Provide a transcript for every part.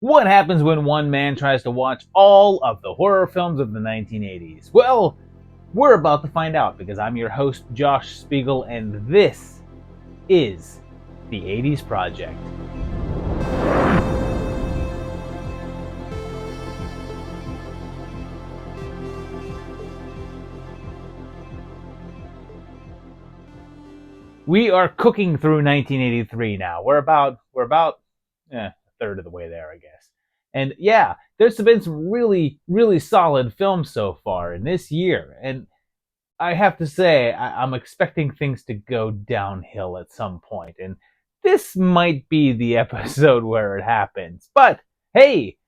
What happens when one man tries to watch all of the horror films of the 1980s? Well, we're about to find out because I'm your host, Josh Spiegel, and this is the 80s Project. We are cooking through 1983 now. We're about a third of the way there, I guess. And yeah, there's been some really solid films so far in this year. And I have to say, I'm expecting things to go downhill at some point. And this might be the episode where it happens. But hey,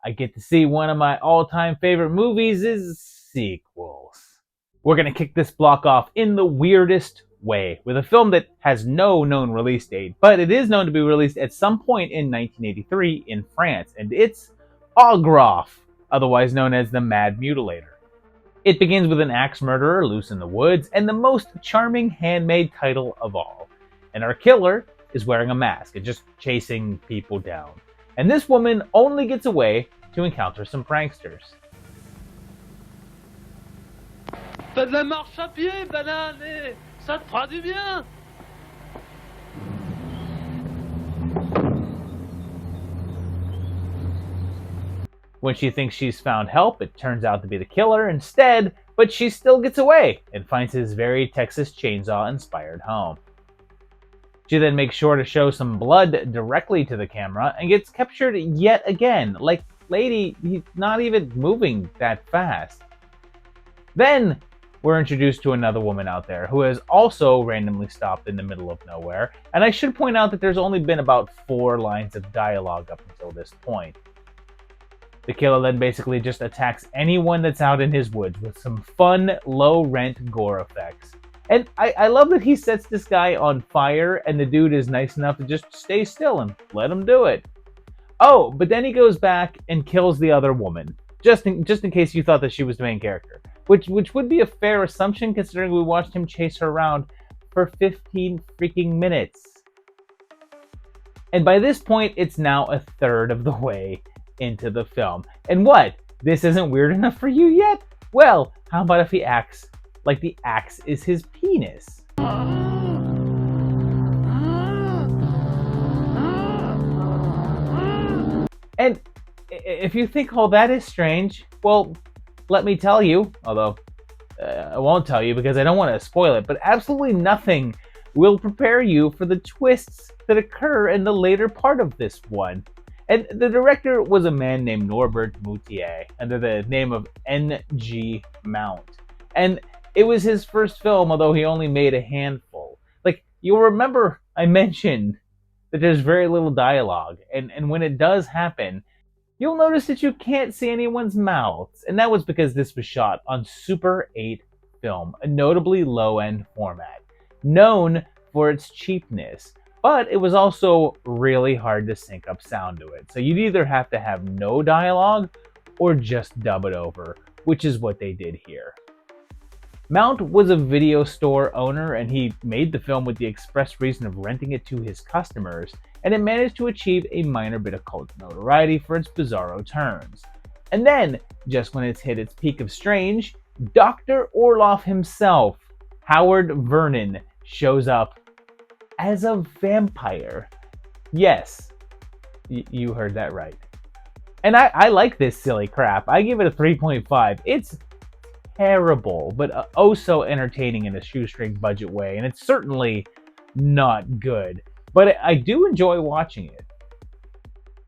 I get to see one of my all-time favorite movies' sequels. We're going to kick this block off in the weirdest way with a film that has no known release date, but it is known to be released at some point in 1983 in France, and it's Augroff, otherwise known as the Mad Mutilator. It begins with an axe murderer loose in the woods and the most charming handmade title of all. And our killer is wearing a mask and just chasing people down. And this woman only gets away to encounter some pranksters. Fais de la marche à pied, banane, ça te fera du bien. When she thinks she's found help, it turns out to be the killer instead, but she still gets away and finds his very Texas Chainsaw-inspired home. She then makes sure to show some blood directly to the camera and gets captured yet again. Like, lady, he's not even moving that fast. Then we're introduced to another woman out there who has also randomly stopped in the middle of nowhere, and I should point out that there's only been about 4 lines of dialogue up until this point. The killer then basically just attacks anyone that's out in his woods with some fun, low-rent gore effects. And I love that he sets this guy on fire, and the dude is nice enough to just stay still and let him do it. Oh, but then he goes back and kills the other woman, just in case you thought that she was the main character. Which would be a fair assumption considering we watched him chase her around for 15 freaking minutes. And by this point, it's now a third of the way into the film. And what? This isn't weird enough for you yet? Well, how about if he acts like the axe is his penis? And if you think all that is strange, well, let me tell you, although I won't tell you because I don't want to spoil it, but absolutely nothing will prepare you for the twists that occur in the later part of this one. And the director was a man named Norbert Moutier, under the name of N.G. Mount. And it was his first film, although he only made a handful. Like, you'll remember I mentioned that there's very little dialogue, and when it does happen, you'll notice that you can't see anyone's mouths, and that was because this was shot on Super 8 film, a notably low-end format, known for its cheapness, but it was also really hard to sync up sound to it. So you'd either have to have no dialogue or just dub it over, which is what they did here. Mount was a video store owner, and he made the film with the express reason of renting it to his customers, and it managed to achieve a minor bit of cult notoriety for its bizarro turns. And then, just when it's hit its peak of strange, Dr. Orloff himself, Howard Vernon, shows up as a vampire. Yes, you heard that right. And I like this silly crap. I give it a 3.5. It's terrible, but oh so entertaining in a shoestring budget way, and it's certainly not good. But I do enjoy watching it.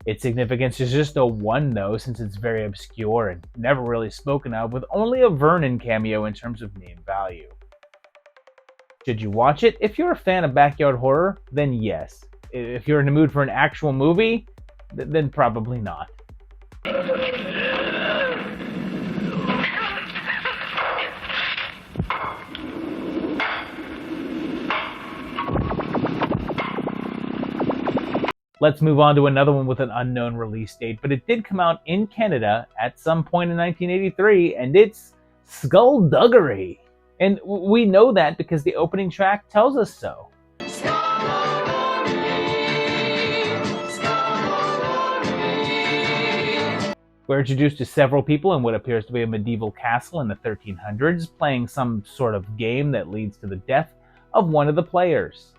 Its significance is just a 1 though, since it's very obscure and never really spoken of, with only a Vernon cameo in terms of name value. Should you watch it? If you're a fan of backyard horror, then yes. If you're in the mood for an actual movie, then probably not. Let's move on to another one with an unknown release date, but it did come out in Canada at some point in 1983, and it's Skullduggery. And we know that because the opening track tells us so. We're introduced to several people in what appears to be a medieval castle in the 1300s, playing some sort of game that leads to the death of one of the players.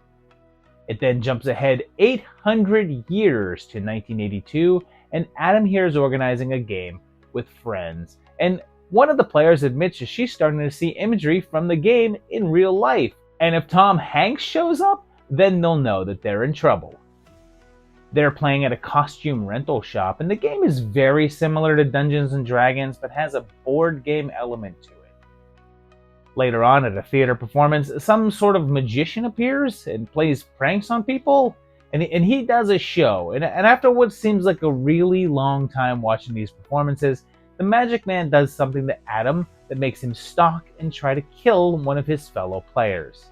It then jumps ahead 800 years to 1982, and Adam here is organizing a game with friends. And one of the players admits that she's starting to see imagery from the game in real life. And if Tom Hanks shows up, then they'll know that they're in trouble. They're playing at a costume rental shop, and the game is very similar to Dungeons & Dragons, but has a board game element to it. Later on at a theater performance, some sort of magician appears and plays pranks on people, and he does a show. And after what seems like a really long time watching these performances, the Magic Man does something to Adam that makes him stalk and try to kill one of his fellow players.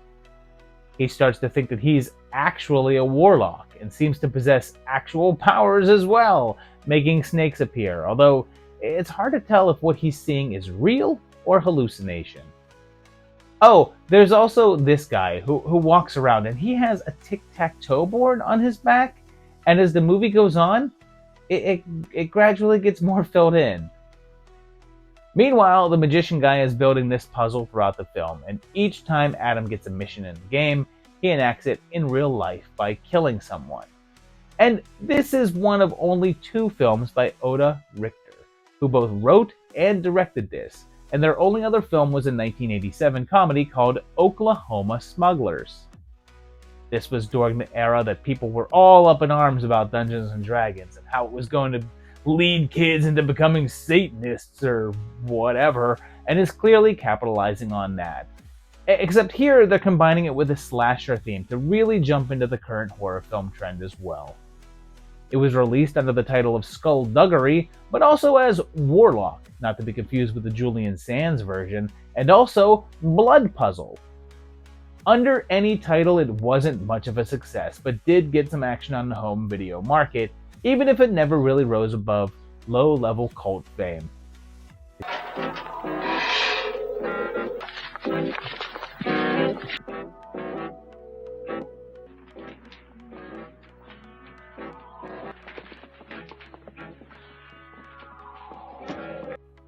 He starts to think that he's actually a warlock and seems to possess actual powers as well, making snakes appear, although it's hard to tell if what he's seeing is real or hallucination. Oh, there's also this guy who walks around, and he has a tic-tac-toe board on his back, and as the movie goes on, it gradually gets more filled in. Meanwhile, the magician guy is building this puzzle throughout the film, and each time Adam gets a mission in the game, he enacts it in real life by killing someone. And this is one of only 2 films by Oda Richter, who both wrote and directed this, and their only other film was a 1987 comedy called Oklahoma Smugglers. This was during the era that people were all up in arms about Dungeons & Dragons and how it was going to lead kids into becoming Satanists or whatever, and is clearly capitalizing on that. Except here, they're combining it with a slasher theme to really jump into the current horror film trend as well. It was released under the title of Skullduggery, but also as Warlock, not to be confused with the Julian Sands version, and also Blood Puzzle. Under any title, it wasn't much of a success, but did get some action on the home video market, even if it never really rose above low-level cult fame.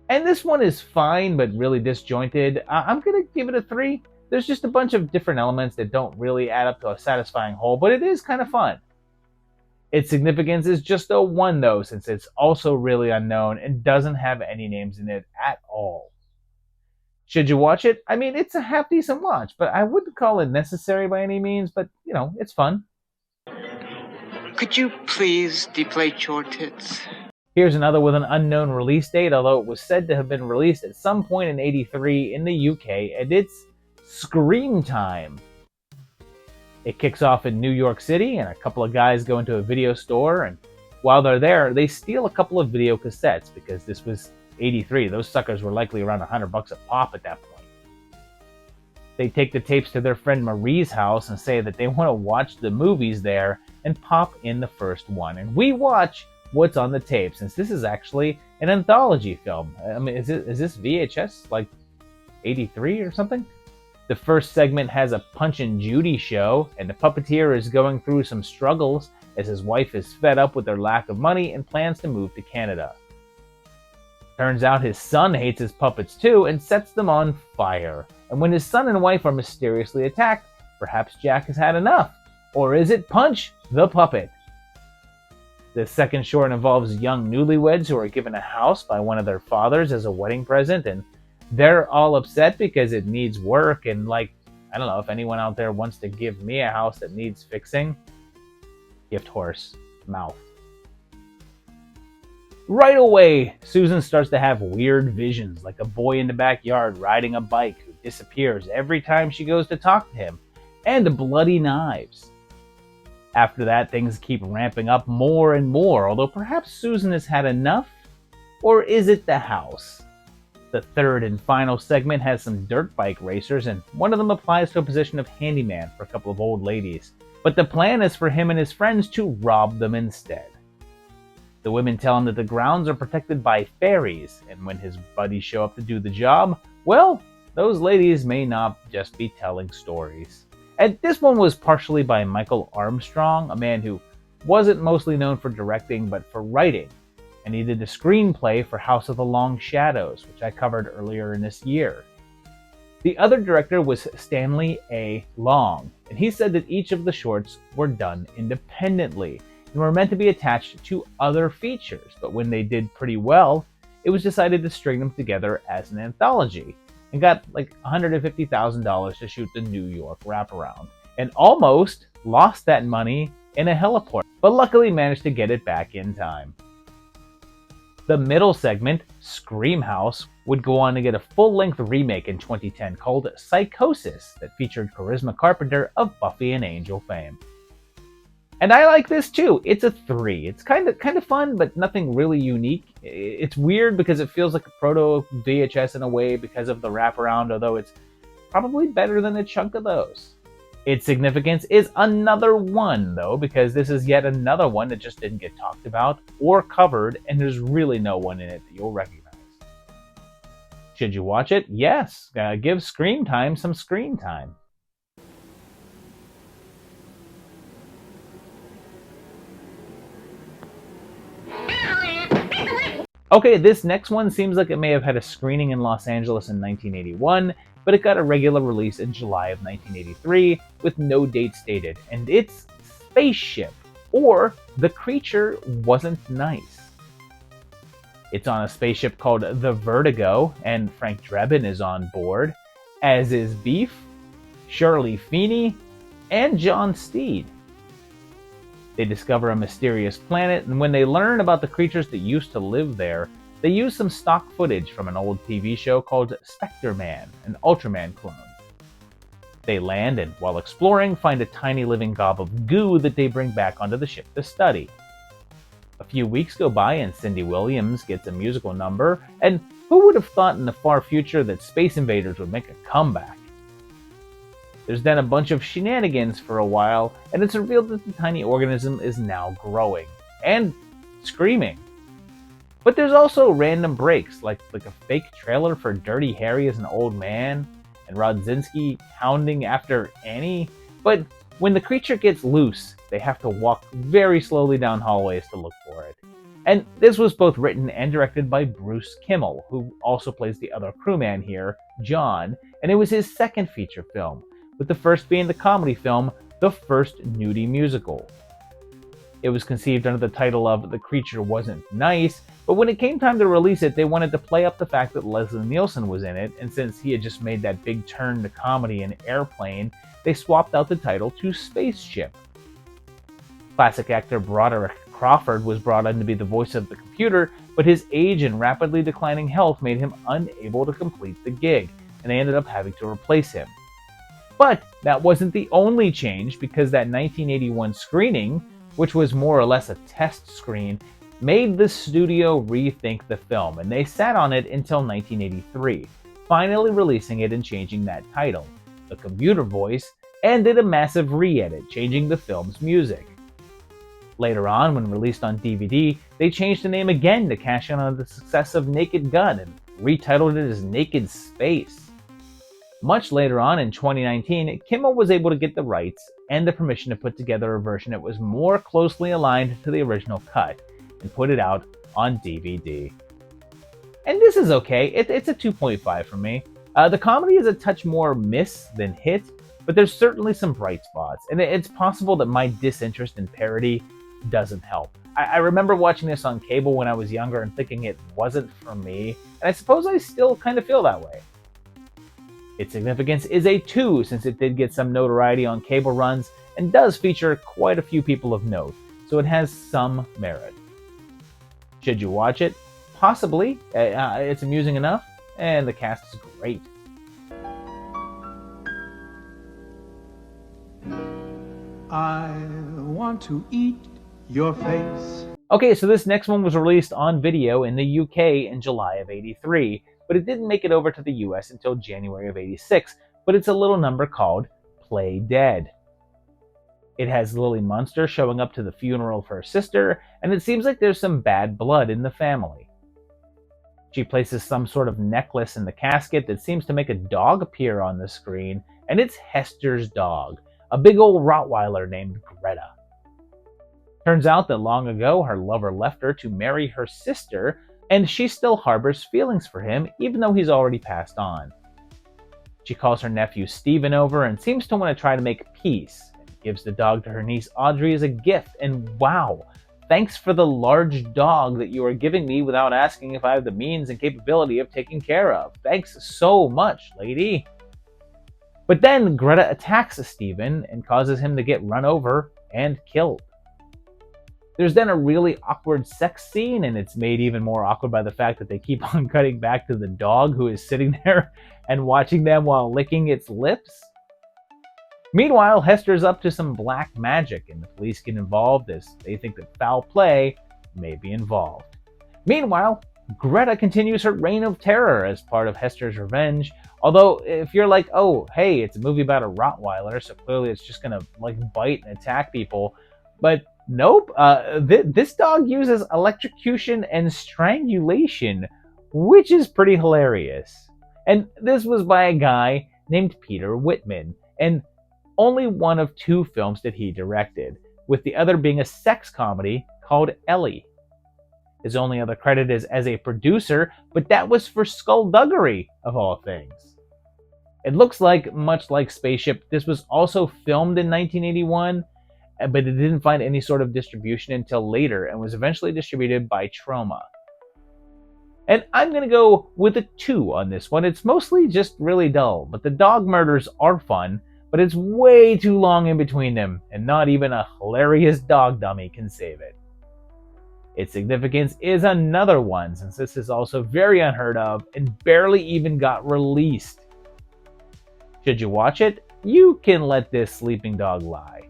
And this one is fine, but really disjointed. I'm gonna give it a 3. There's just a bunch of different elements that don't really add up to a satisfying whole, but it is kind of fun. Its significance is just a 1 though, since it's also really unknown and doesn't have any names in it at all. Should you watch it? I mean, it's a half-decent watch, but I wouldn't call it necessary by any means, but, you know, it's fun. Could you please deflate your tits? Here's another with an unknown release date, although it was said to have been released at some point in '83 in the UK, and it's Scream Time. It kicks off in New York City, and a couple of guys go into a video store, and while they're there, they steal a couple of video cassettes, because this was '83. Those suckers were likely around $100 a pop at that point. They take the tapes to their friend Marie's house and say that they want to watch the movies there and pop in the first one. And we watch what's on the tape, since this is actually an anthology film. I mean, is this VHS, like 83 or something? The first segment has a Punch and Judy show, and the puppeteer is going through some struggles as his wife is fed up with their lack of money and plans to move to Canada. Turns out his son hates his puppets too and sets them on fire. And when his son and wife are mysteriously attacked, perhaps Jack has had enough. Or is it Punch the Puppet? The second short involves young newlyweds who are given a house by one of their fathers as a wedding present, and they're all upset because it needs work, and like, I don't know if anyone out there wants to give me a house that needs fixing. Gift horse mouth. Right away, Susan starts to have weird visions, like a boy in the backyard riding a bike who disappears every time she goes to talk to him, and bloody knives. After that, things keep ramping up more and more, although perhaps Susan has had enough? Or is it the house? The third and final segment has some dirt bike racers, and one of them applies to a position of handyman for a couple of old ladies. But the plan is for him and his friends to rob them instead. The women tell him that the grounds are protected by fairies, and when his buddies show up to do the job, well, those ladies may not just be telling stories. And this one was partially by Michael Armstrong, a man who wasn't mostly known for directing, but for writing. and he did the screenplay for House of the Long Shadows, which I covered earlier in this year. The other director was Stanley A. Long, and he said that each of the shorts were done independently and were meant to be attached to other features, but when they did pretty well, it was decided to string them together as an anthology, and got like $150,000 to shoot the New York wraparound, and almost lost that money in a heliport, but luckily managed to get it back in time. The middle segment, Scream House, would go on to get a full-length remake in 2010 called Psychosis that featured Charisma Carpenter of Buffy and Angel fame. And I like this too. It's a 3. It's kind of fun, but nothing really unique. It's weird because it feels like a proto VHS in a way because of the wraparound, although it's probably better than a chunk of those. Its significance is another 1, though, because this is yet another one that just didn't get talked about or covered, and there's really no one in it that you'll recognize. Should you watch it? Yes. Give Scream Time some screen time. Okay, this next one seems like it may have had a screening in Los Angeles in 1981, but it got a regular release in July of 1983 with no date stated, and it's Spaceship, or The Creature Wasn't Nice. It's on a spaceship called the Vertigo, and Frank Drebin is on board, as is Beef, Shirley Feeney, and John Steed. They discover a mysterious planet, and when they learn about the creatures that used to live there, they use some stock footage from an old TV show called Spectre Man, an Ultraman clone. They land and, while exploring, find a tiny living gob of goo that they bring back onto the ship to study. A few weeks go by and Cindy Williams gets a musical number, and who would have thought in the far future that Space Invaders would make a comeback? There's then a bunch of shenanigans for a while, and it's revealed that the tiny organism is now growing and screaming. But there's also random breaks, like a fake trailer for Dirty Harry as an old man, and Rodzinski hounding after Annie. But when the creature gets loose, they have to walk very slowly down hallways to look for it. And this was both written and directed by Bruce Kimmel, who also plays the other crewman here, John, and it was his second feature film, with the first being the comedy film, The First Nudie Musical. It was conceived under the title of The Creature Wasn't Nice, but when it came time to release it, they wanted to play up the fact that Leslie Nielsen was in it, and since he had just made that big turn to comedy in Airplane, they swapped out the title to Spaceship. Classic actor Broderick Crawford was brought in to be the voice of the computer, but his age and rapidly declining health made him unable to complete the gig, and they ended up having to replace him. But that wasn't the only change, because that 1981 screening, which was more or less a test screen, made the studio rethink the film, and they sat on it until 1983, finally releasing it and changing that title, the computer voice, and did a massive re-edit, changing the film's music. Later on, when released on DVD, they changed the name again to cash in on the success of Naked Gun and retitled it as Naked Space. Much later on in 2019, Kimmel was able to get the rights and the permission to put together a version that was more closely aligned to the original cut and put it out on DVD. And this is okay, it's a 2.5 for me. The comedy is a touch more miss than hit, but there's certainly some bright spots, and it's possible that my disinterest in parody doesn't help. I remember watching this on cable when I was younger and thinking it wasn't for me, and I suppose I still kind of feel that way. Its significance is a 2, since it did get some notoriety on cable runs and does feature quite a few people of note, so it has some merit. Should you watch it? Possibly. It's amusing enough, and the cast is great. I want to eat your face. Okay, so this next one was released on video in the UK in July of '83, but it didn't make it over to the US until January of '86, but it's a little number called Play Dead. It has Lily Munster showing up to the funeral of her sister, and it seems like there's some bad blood in the family. She places some sort of necklace in the casket that seems to make a dog appear on the screen, and it's Hester's dog, a big old Rottweiler named Greta. Turns out that long ago her lover left her to marry her sister, and she still harbors feelings for him even though he's already passed on. She calls her nephew Stephen over and seems to want to try to make peace, and gives the dog to her niece Audrey as a gift, and wow, thanks for the large dog that you are giving me without asking if I have the means and capability of taking care of. Thanks so much, lady. But then Greta attacks Stephen and causes him to get run over and killed. There's then a really awkward sex scene, and it's made even more awkward by the fact that they keep on cutting back to the dog who is sitting there and watching them while licking its lips. Meanwhile, Hester's up to some black magic, and the police get involved as they think that foul play may be involved. Meanwhile, Greta continues her reign of terror as part of Hester's revenge, although if you're like, oh, hey, it's a movie about a Rottweiler, so clearly it's just gonna bite and attack people, but nope, this dog uses electrocution and strangulation, which is pretty hilarious. And this was by a guy named Peter Whitman, and only one of 2 films that he directed, with the other being a sex comedy called Ellie. His only other credit is as a producer, but that was for Skullduggery, of all things. It looks like, much like Spaceship, this was also filmed in 1981, but it didn't find any sort of distribution until later and was eventually distributed by Troma. And I'm going to go with a 2 on this one. It's mostly just really dull, but the dog murders are fun, but it's way too long in between them, and not even a hilarious dog dummy can save it. Its significance is another one, since this is also very unheard of and barely even got released. Should you watch it, you can let this sleeping dog lie.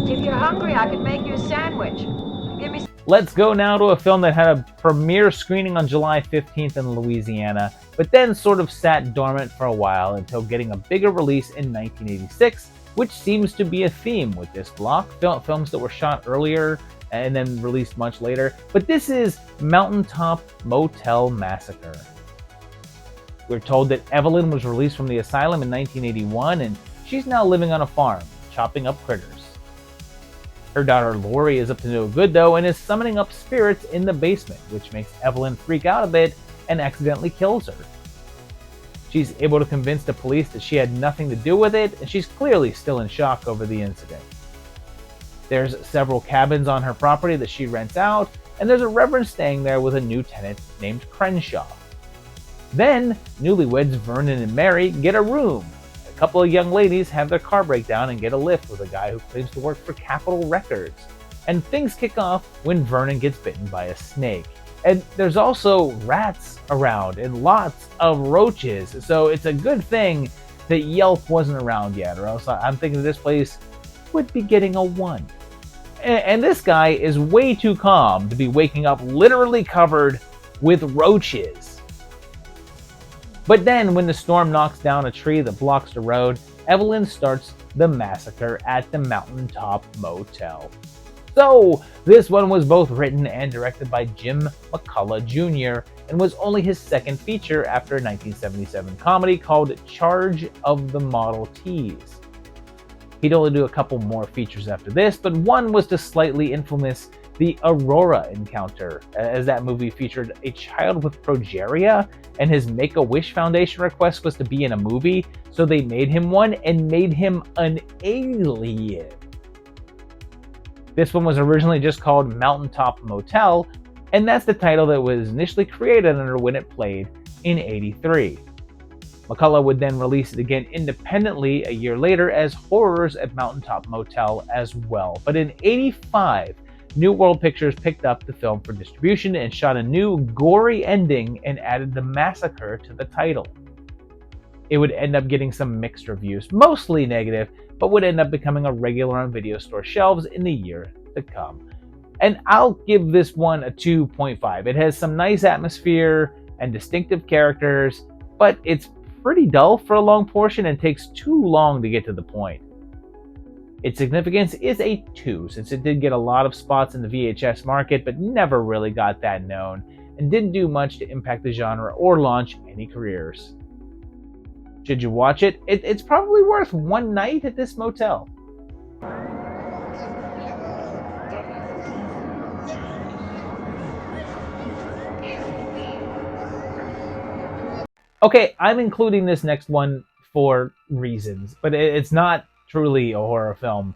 If you're hungry, I could make you a sandwich. Give me. Let's go now to a film that had a premiere screening on July 15th in Louisiana, but then sort of sat dormant for a while until getting a bigger release in 1986, which seems to be a theme with this block. Films that were shot earlier and then released much later. But this is Mountaintop Motel Massacre. We're told that Evelyn was released from the asylum in 1981, and she's now living on a farm, chopping up critters. Her daughter Lori is up to no good though, and is summoning up spirits in the basement, which makes Evelyn freak out a bit and accidentally kills her. She's able to convince the police that she had nothing to do with it, and she's clearly still in shock over the incident. There's several cabins on her property that she rents out, and there's a reverend staying there with a new tenant named Crenshaw. Then, newlyweds Vernon and Mary get a room. A couple of young ladies have their car break down and get a lift with a guy who claims to work for Capitol Records. And things kick off when Vernon gets bitten by a snake. And there's also rats around and lots of roaches, so it's a good thing that Yelp wasn't around yet, or else I'm thinking this place would be getting a 1. And this guy is way too calm to be waking up literally covered with roaches. But then, when the storm knocks down a tree that blocks the road, Evelyn starts the massacre at the Mountaintop Motel. So, this one was both written and directed by Jim McCullough Jr. and was only his second feature after a 1977 comedy called Charge of the Model Ts. He'd only do a couple more features after this, but one was the slightly infamous The Aurora Encounter, as that movie featured a child with progeria, and his Make-A-Wish Foundation request was to be in a movie, so they made him one and made him an alien. This one was originally just called Mountaintop Motel, and that's the title that was initially created under when it played in '83. McCullough would then release it again independently a year later as Horrors at Mountaintop Motel as well. But in '85, New World Pictures picked up the film for distribution and shot a new gory ending and added the massacre to the title. It would end up getting some mixed reviews, mostly negative, but would end up becoming a regular on video store shelves in the year to come. And I'll give this one a 2.5. It has some nice atmosphere and distinctive characters, but it's pretty dull for a long portion and takes too long to get to the point. Its significance is a 2, since it did get a lot of spots in the VHS market, but never really got that known. and didn't do much to impact the genre or launch any careers. Should you watch it? It's probably worth one night at this motel. Okay, I'm including this next one for reasons, but it's not truly a horror film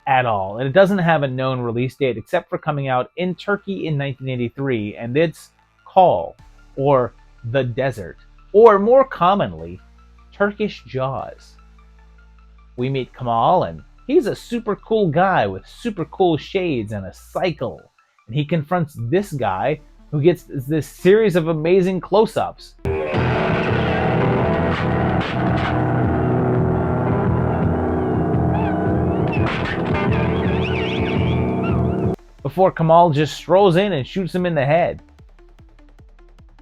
at all. And it doesn't have a known release date except for coming out in Turkey in 1983, and it's Call, or The Desert, or more commonly, Turkish Jaws. We meet Kemal, and he's a super cool guy with super cool shades and a cycle. And he confronts this guy who gets this series of amazing close-ups. Before Kemal just strolls in and shoots him in the head.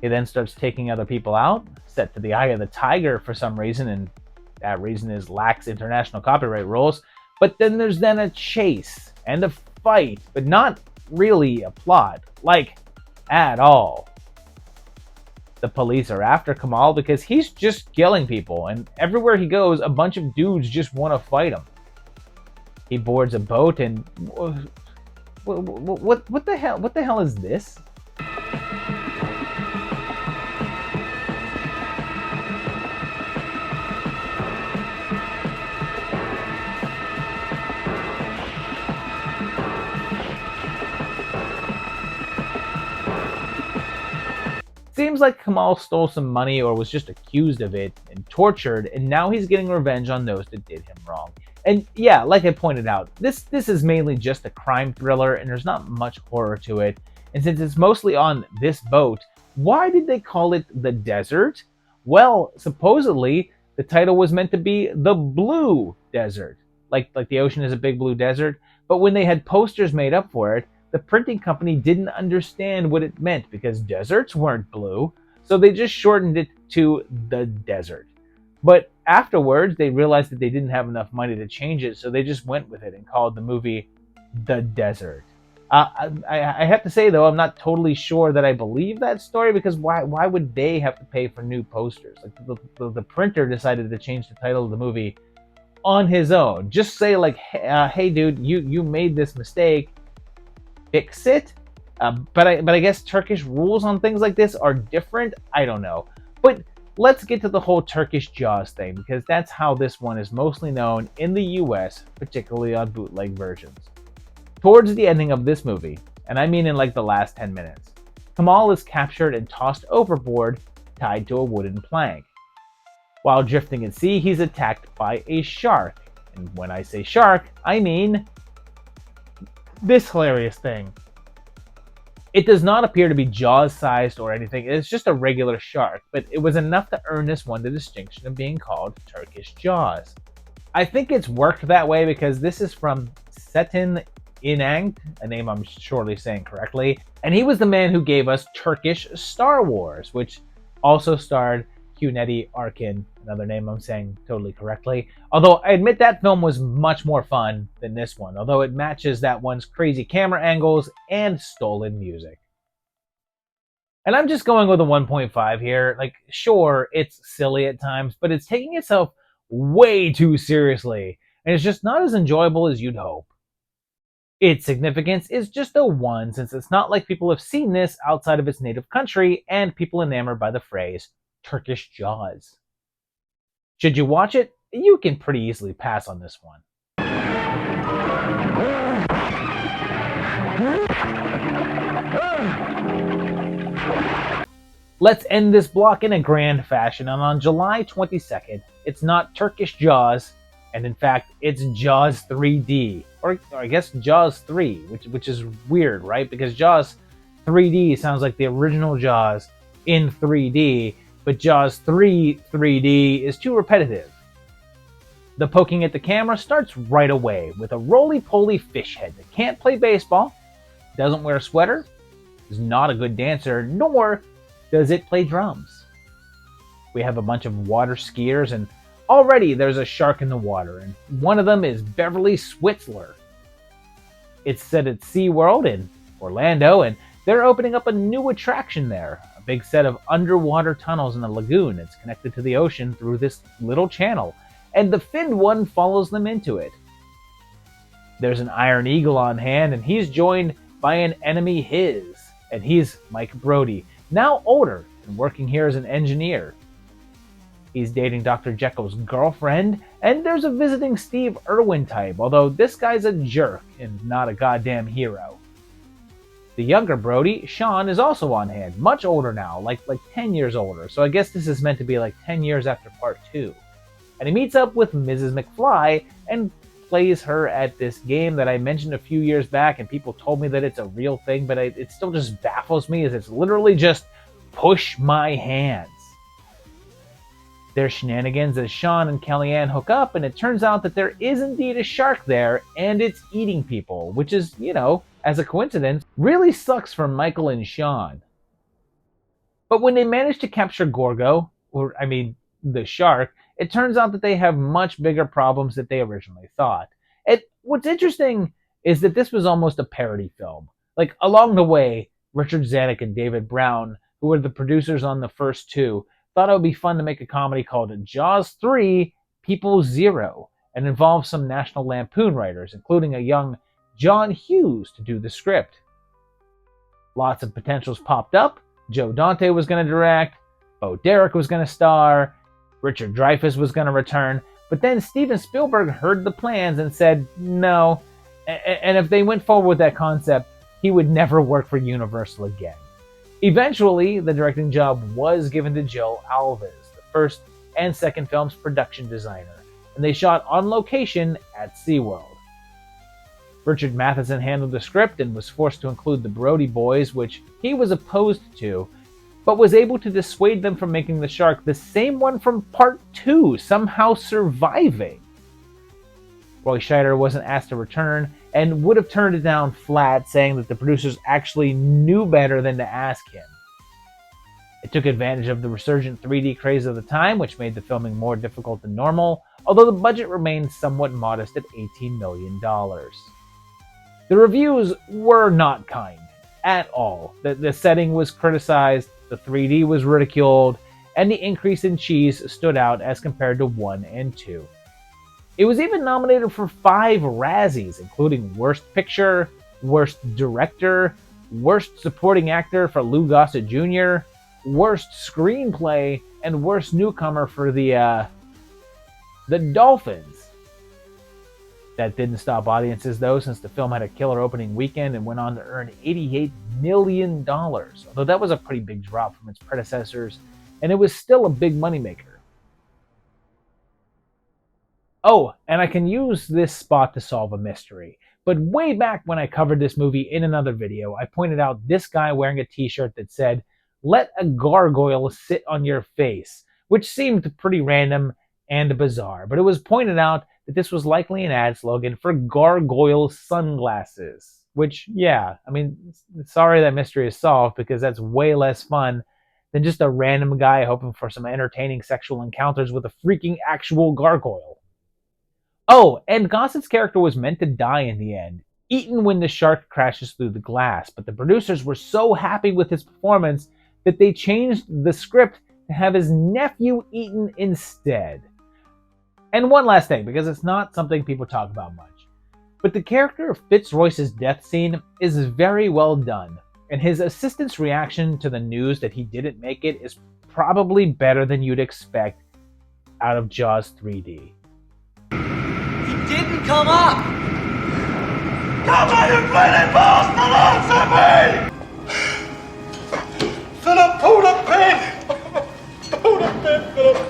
He then starts taking other people out, set to the eye of the tiger for some reason, and that reason is lax international copyright rules. But then there's a chase and a fight, but not really a plot, like at all. The police are after Kemal because he's just killing people, and everywhere he goes, a bunch of dudes just want to fight him. He boards a boat, and what the hell? What the hell is this? Seems like Kemal stole some money or was just accused of it and tortured, and now he's getting revenge on those that did him wrong. And yeah, like I pointed out, this is mainly just a crime thriller, and there's not much horror to it. And since it's mostly on this boat, why did they call it The Desert? Well, supposedly the title was meant to be The Blue Desert, like the ocean is a big blue desert. But when they had posters made up for it, the printing company didn't understand what it meant because deserts weren't blue, so they just shortened it to The Desert. But afterwards, they realized that they didn't have enough money to change it, so they just went with it and called the movie The Desert. I have to say, though, I'm not totally sure that I believe that story, because why would they have to pay for new posters? Like the printer decided to change the title of the movie on his own. Just say, like, hey dude, you made this mistake. Fix it. But I guess Turkish rules on things like this are different. I don't know. But let's get to the whole Turkish Jaws thing, because that's how this one is mostly known in the US, particularly on bootleg versions. Towards the ending of this movie, and I mean in like the last 10 minutes, Kemal is captured and tossed overboard, tied to a wooden plank. While drifting at sea, he's attacked by a shark. And when I say shark, I mean this hilarious thing. It does not appear to be Jaws-sized or anything. It's just a regular shark, but it was enough to earn this one the distinction of being called Turkish Jaws. I think it's worked that way because this is from Çetin Inanc, a name I'm surely saying correctly, and he was the man who gave us Turkish Star Wars, which also starred Cüneyt Arkın, another name I'm saying totally correctly. Although I admit that film was much more fun than this one, although it matches that one's crazy camera angles and stolen music. And I'm just going with a 1.5 here. Like, sure, it's silly at times, but it's taking itself way too seriously, and it's just not as enjoyable as you'd hope. Its significance is just a 1, since it's not like people have seen this outside of its native country and people enamored by the phrase Turkish Jaws. Should you watch it? You can pretty easily pass on this one. Let's end this block in a grand fashion, and on July 22nd, it's not Turkish Jaws, and in fact, it's Jaws 3D, or I guess Jaws 3, which is weird, right? Because Jaws 3D sounds like the original Jaws in 3D, but Jaws 3 3D is too repetitive. The poking at the camera starts right away with a roly-poly fish head that can't play baseball, doesn't wear a sweater, is not a good dancer, nor does it play drums. We have a bunch of water skiers, and already there's a shark in the water, and one of them is Beverly Switzler. It's set at SeaWorld in Orlando, and they're opening up a new attraction there, a big set of underwater tunnels in the lagoon that's connected to the ocean through this little channel, and the finned one follows them into it. There's an Iron Eagle on hand, and he's joined by an enemy and he's Mike Brody, now older and working here as an engineer. He's dating Dr. Jekyll's girlfriend, and there's a visiting Steve Irwin type, although this guy's a jerk and not a goddamn hero. The younger Brody, Sean, is also on hand, much older now, like 10 years older, so I guess this is meant to be like 10 years after part 2. And he meets up with Mrs. McFly and plays her at this game that I mentioned a few years back, and people told me that it's a real thing, but it still just baffles me, as it's literally just push my hands. There's shenanigans as Sean and Kellyanne hook up, and it turns out that there is indeed a shark there, and it's eating people, which is, as a coincidence, really sucks for Michael and Sean. But when they manage to capture Gorgo, the shark, it turns out that they have much bigger problems than they originally thought. And what's interesting is that this was almost a parody film. Like, along the way, Richard Zanuck and David Brown, who were the producers on the first 2, thought it would be fun to make a comedy called Jaws 3 People Zero and involve some National Lampoon writers, including a young John Hughes, to do the script. Lots of potentials popped up. Joe Dante was going to direct, Bo Derek was going to star, Richard Dreyfuss was going to return, but then Steven Spielberg heard the plans and said no, and if they went forward with that concept, he would never work for Universal again. Eventually, the directing job was given to Joe Alves, the first and second film's production designer, and they shot on location at SeaWorld. Richard Matheson handled the script and was forced to include the Brody boys, which he was opposed to, but was able to dissuade them from making the shark the same one from part 2, somehow surviving. Roy Scheider wasn't asked to return and would have turned it down flat, saying that the producers actually knew better than to ask him. It took advantage of the resurgent 3D craze of the time, which made the filming more difficult than normal, although the budget remained somewhat modest at $18 million. The reviews were not kind at all. The setting was criticized, the 3D was ridiculed, and the increase in cheese stood out as compared to 1 and 2. It was even nominated for 5 Razzies, including Worst Picture, Worst Director, Worst Supporting Actor for Lou Gossett Jr., Worst Screenplay, and Worst Newcomer for the Dolphins. That didn't stop audiences, though, since the film had a killer opening weekend and went on to earn $88 million, although that was a pretty big drop from its predecessors, and it was still a big moneymaker. Oh, and I can use this spot to solve a mystery. But way back when I covered this movie in another video, I pointed out this guy wearing a t-shirt that said, "Let a gargoyle sit on your face," which seemed pretty random and bizarre. But it was pointed out that this was likely an ad slogan for gargoyle sunglasses. Which, yeah, sorry that mystery is solved, because that's way less fun than just a random guy hoping for some entertaining sexual encounters with a freaking actual gargoyle. Oh, and Gossett's character was meant to die in the end, eaten when the shark crashes through the glass, but the producers were so happy with his performance that they changed the script to have his nephew eaten instead. And one last thing, because it's not something people talk about much, but the character of Fitzroyce's death scene is very well done, and his assistant's reaction to the news that he didn't make it is probably better than you'd expect out of Jaws 3D. Didn't come up! Come on, you bleeding bastard! Answer me! Philip, pull the pin! Pull the pin, Philip!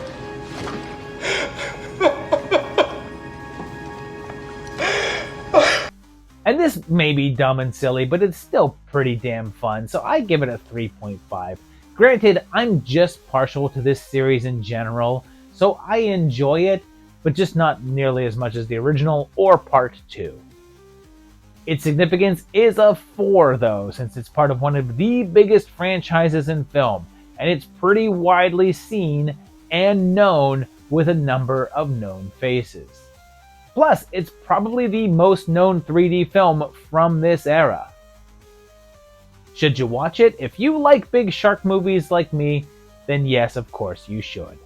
And this may be dumb and silly, but it's still pretty damn fun, so I give it a 3.5. Granted, I'm just partial to this series in general, so I enjoy it, but just not nearly as much as the original or part 2. Its significance is a 4, though, since it's part of one of the biggest franchises in film, and it's pretty widely seen and known with a number of known faces. Plus, it's probably the most known 3D film from this era. Should you watch it? If you like big shark movies like me, then yes, of course you should.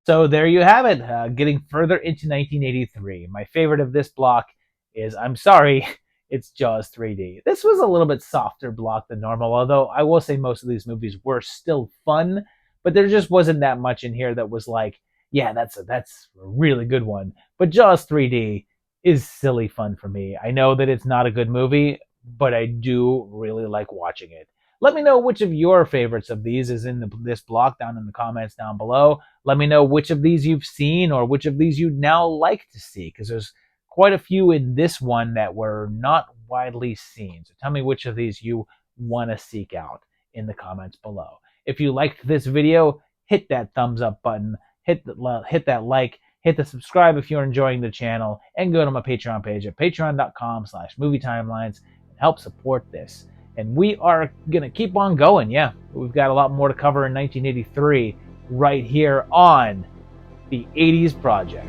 So there you have it, getting further into 1983. My favorite of this block is, I'm sorry, it's Jaws 3D. This was a little bit softer block than normal, although I will say most of these movies were still fun, but there just wasn't that much in here that was like, yeah, that's a really good one. But Jaws 3D is silly fun for me. I know that it's not a good movie, but I do really like watching it. Let me know which of your favorites of these is in this block down in the comments down below. Let me know which of these you've seen or which of these you'd now like to see, because there's quite a few in this one that were not widely seen. So tell me which of these you want to seek out in the comments below. If you liked this video, hit that thumbs up button, hit that like, hit the subscribe if you're enjoying the channel, and go to my Patreon page at patreon.com/movietimelines and help support this. And we are going to keep on going. Yeah, we've got a lot more to cover in 1983 right here on the 80s Project.